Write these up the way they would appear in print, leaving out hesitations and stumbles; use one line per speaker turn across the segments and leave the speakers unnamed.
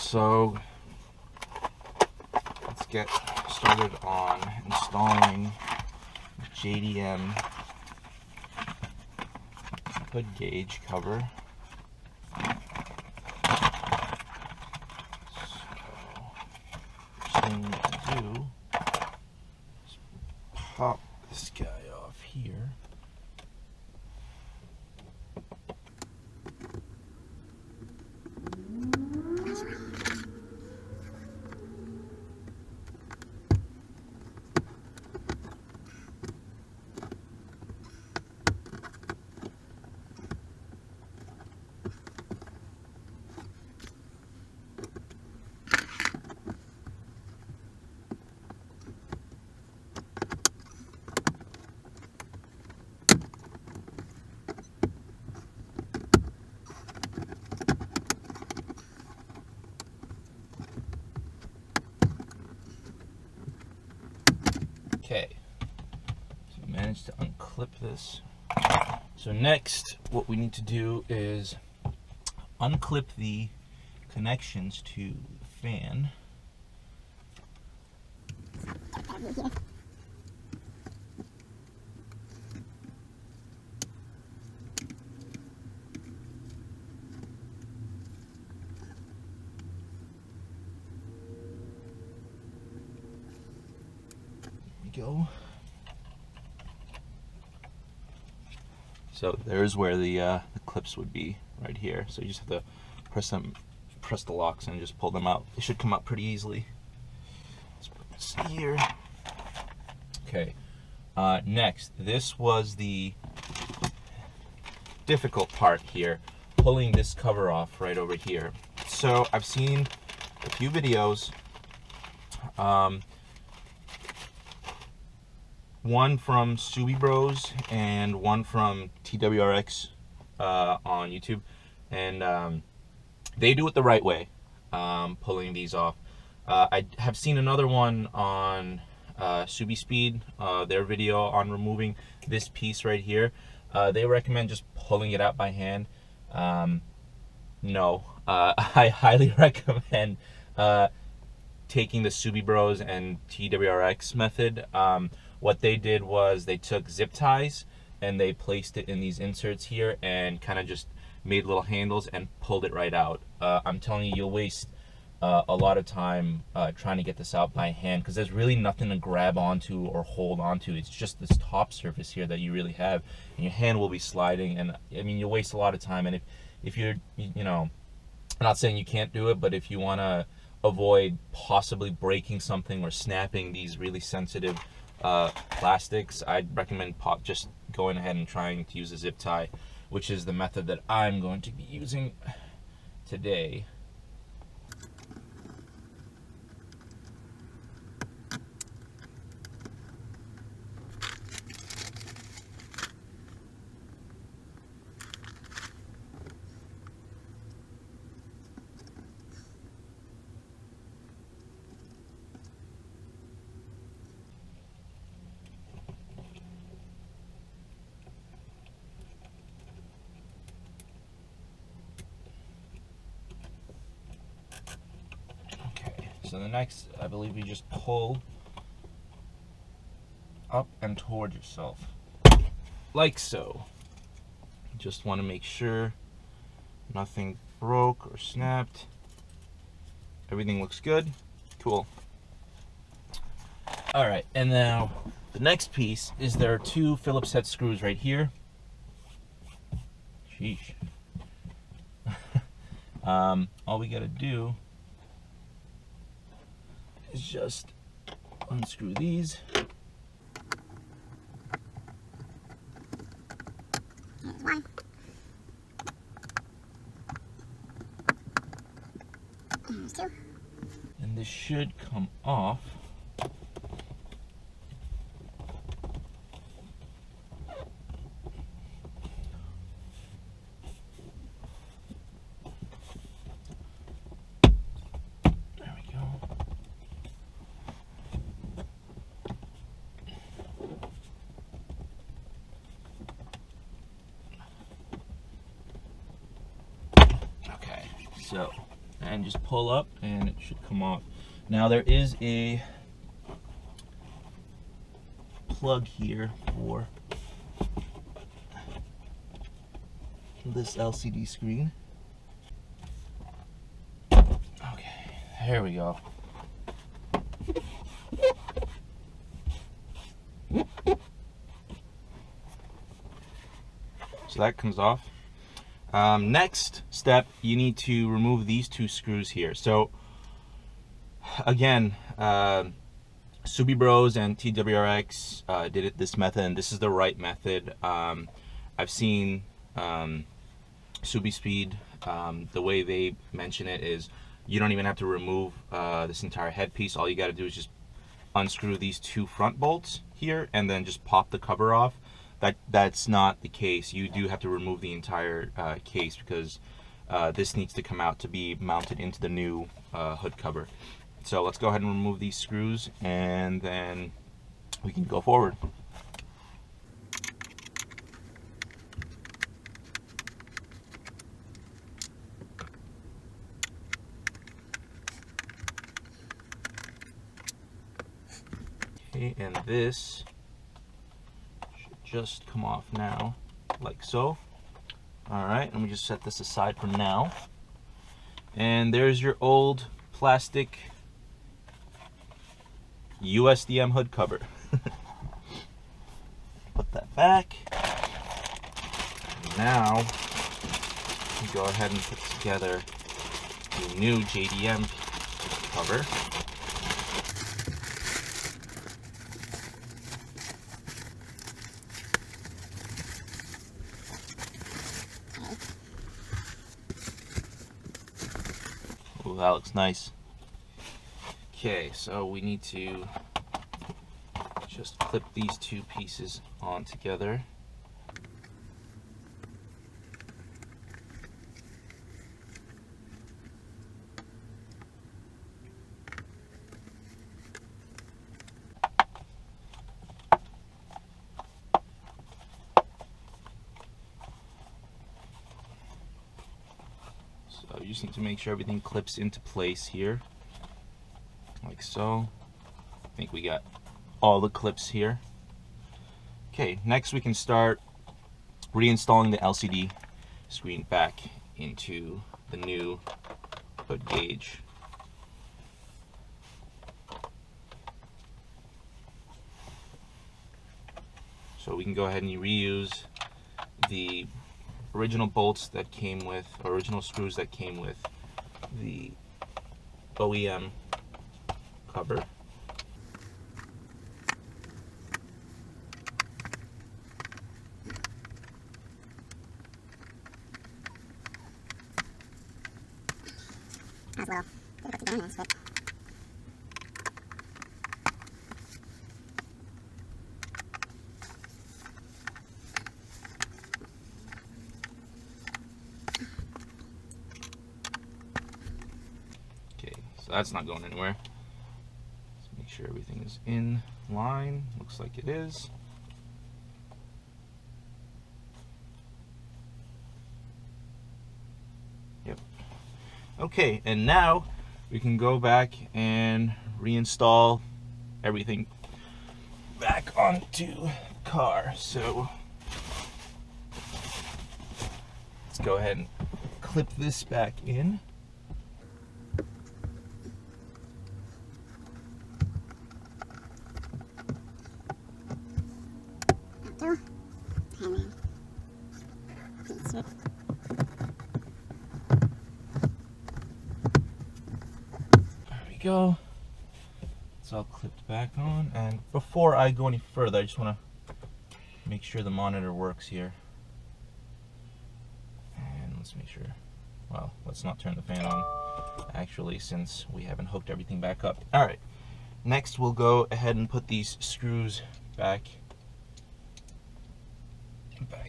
so let's get started on installing JDM hood gauge cover. So, first thing we need to do is pop this guy off here. Okay, so we managed to unclip this. So next, what we need to do is unclip the connections to the fan. Go. So there's where the clips would be, right here. So you just have to press the locks and just pull them out. They should come out pretty easily. Let's put this here. Okay. Next, this was the difficult part here, pulling this cover off right over here. So I've seen a few videos. One from Subi Bros and one from WRX on YouTube, and they do it the right way, pulling these off. I have seen another one on Subi Speed, their video on removing this piece right here. They recommend just pulling it out by hand. No, I highly recommend taking the Subi Bros and WRX method. What they did was they took zip ties and they placed it in these inserts here and kind of just made little handles and pulled it right out. I'm telling you, you'll waste a lot of time trying to get this out by hand, because there's really nothing to grab onto or hold onto. It's just this top surface here that you really have, and your hand will be sliding, and I mean, you'll waste a lot of time. And if you're, you know, I'm not saying you can't do it, but if you want to avoid possibly breaking something or snapping these really sensitive plastics, I'd recommend just going ahead and trying to use a zip tie, which is the method that I'm going to be using today. So the next, I believe you just pull up and toward yourself, like so. Just want to make sure nothing broke or snapped. Everything looks good. Cool. All right, and now the next piece is there are two Phillips head screws right here. Sheesh. All we gotta do is just unscrew these.
Here's one. There's two.
And this should come off. So and just pull up and it should come off. Now there is a plug here for this LCD screen. Okay, there we go. So that comes off. Next step, you need to remove these two screws here. So again, Subi Bros and TWRX did it this method, and this is the right method. I've seen Subi Speed, the way they mention it is you don't even have to remove this entire headpiece. All you got to do is just unscrew these two front bolts here and then just pop the cover off. That's not the case. You do have to remove the entire case because this needs to come out to be mounted into the new hood cover. So let's go ahead and remove these screws and then we can go forward. Okay, and this should just come off now, like so. Alright, let me just set this aside for now. And there's your old plastic USDM hood cover. Put that back. Now, we go ahead and put together the new JDM cover. Oh, that looks nice. Okay, so we need to just clip these two pieces on together. So you just need to make sure everything clips into place here, like so. I think we got all the clips here. Okay, next we can start reinstalling the LCD screen back into the new hood gauge. So we can go ahead and reuse the original bolts that came with, original screws that came with the OEM cover.
As well. Put it together, but
Okay, so that's not going anywhere. Let's make sure everything is in line. Looks like it is. Yep. Okay, and now we can go back and reinstall everything back onto the car. So let's go ahead and clip this back in.
through. And then piece it.
There we go. It's all clipped back on. And before I go any further, I just want to make sure the monitor works here. And let's make sure, well, let's not turn the fan on actually, since we haven't hooked everything back up. All right, next we'll go ahead and put these screws back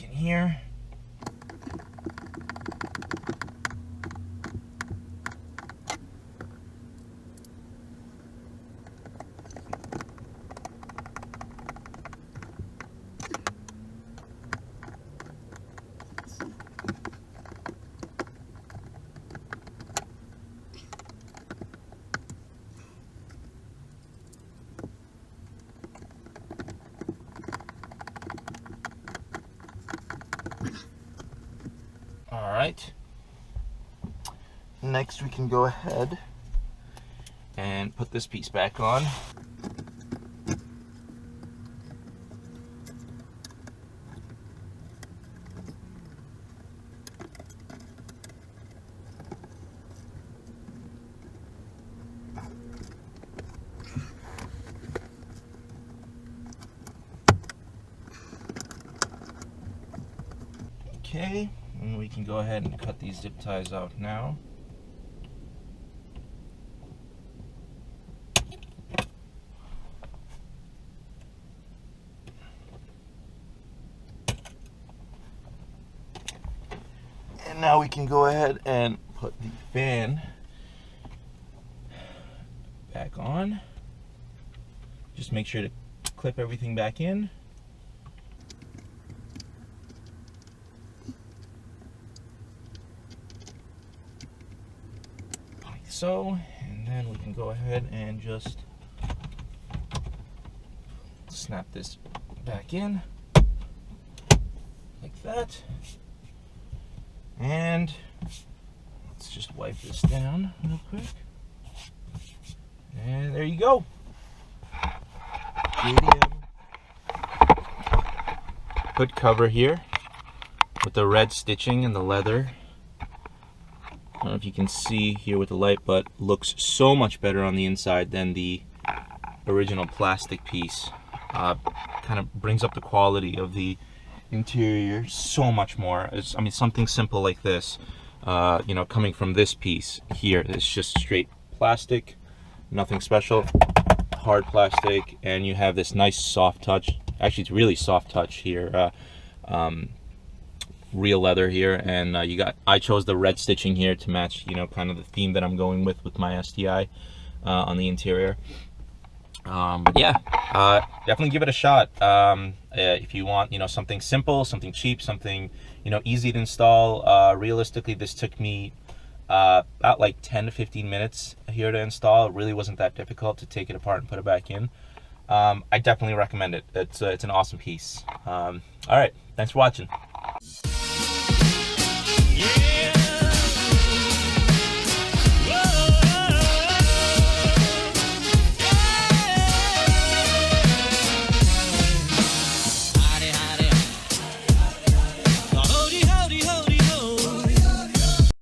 in here. right. Next we can go ahead and put this piece back on. Okay, and we can go ahead and cut these zip ties out now. And now we can go ahead and put the fan back on. Just make sure to clip everything back in. Like so. And then we can go ahead and just snap this back in. Like that. And let's just wipe this down real quick. And there you go. JDM hood cover here with the red stitching and the leather. I don't know if you can see here with the light, but looks so much better on the inside than the original plastic piece. Kind of brings up the quality of the interior so much more. I mean, something simple like this, you know, coming from this piece here, it's just straight plastic, nothing special, hard plastic, and you have this nice soft touch. Actually, it's really soft touch here, real leather here, and I chose the red stitching here to match, you know, kind of the theme that I'm going with my STi on the interior. But yeah, definitely give it a shot. If you want, you know, something simple, something cheap, something, you know, easy to install. Realistically, this took me about like 10 to 15 minutes here to install. It really wasn't that difficult to take it apart and put it back in. I definitely recommend it. It's an awesome piece. All right, thanks for watching.